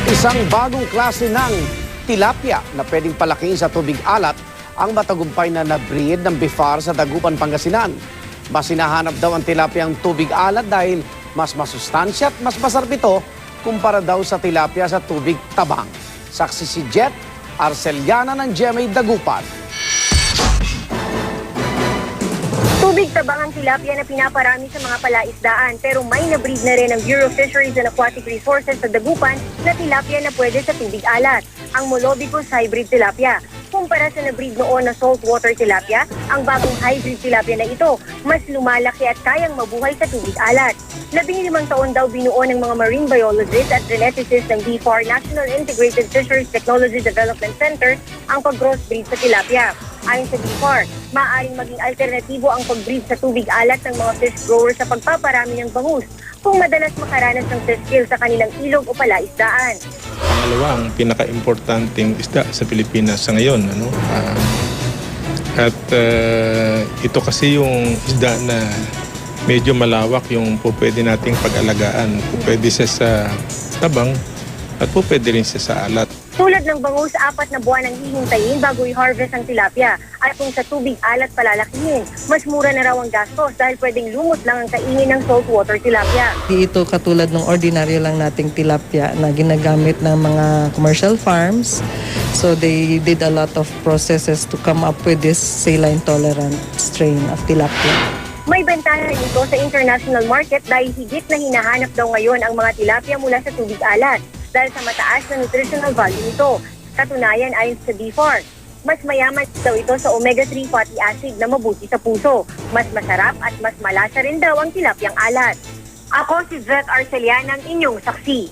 Isang bagong klase ng tilapia na pwedeng palakihin sa tubig alat ang matagumpay na na-breed ng Bifar sa Dagupan, Pangasinan. Mas hinahanap daw ang tilapia ang tubig alat dahil mas masustansya at mas masarap ito kumpara daw sa tilapia sa tubig tabang. Saksi si Jet Arceliana ng GMA Dagupan. Tubig tabang ang tilapia na pinaparami sa mga palaisdaan pero may na-breed na rin ng Bureau of Fisheries and Aquatic Resources sa Dagupan na tilapia na pwede sa tubig alat, ang Molobicus hybrid tilapia. Kumpara sa na-breed noon na saltwater tilapia, ang bagong hybrid tilapia na ito mas lumalaki at kayang mabuhay sa tubig alat. 15 taon daw binuo ng mga marine biologists at geneticists ng BFAR National Integrated Fisheries Technology Development Center ang pag-crossbreed sa tilapia. Ayon sa BFAR, maaaring maging alternatibo ang pag-breed sa tubig alat ng mga fish growers sa pagpaparami ng bangus kung madalas makaranas ng fish kill sa kanilang ilog o palaisdaan. Pangalawa, ang pinaka-importanting isda sa Pilipinas sa ngayon. Ito kasi yung isda na medyo malawak yung pwede nating pag-alagaan. Pwede siya sa tabang at pwede rin siya sa alat. Tulad ng bangus, 4 na buwan ang hihintayin bago i-harvest ang tilapia. At kung sa tubig alat palalakihin, mas mura na raw ang gastos dahil pwedeng lumot lang ang kainin ng saltwater tilapia. Di ito katulad ng ordinaryo lang nating tilapia na ginagamit ng mga commercial farms. So they did a lot of processes to come up with this saline tolerant strain of tilapia. May bentahan ito sa international market dahil higit na hinahanap daw ngayon ang mga tilapia mula sa tubig alat dahil sa mataas na nutritional value nito. Katunayan ayon sa BFAR, mas mayaman daw ito sa omega-3 fatty acid na mabuti sa puso. Mas masarap at mas malasa rin daw ang tilapyang alat. Ako si Jet Arceliana, ang inyong saksi.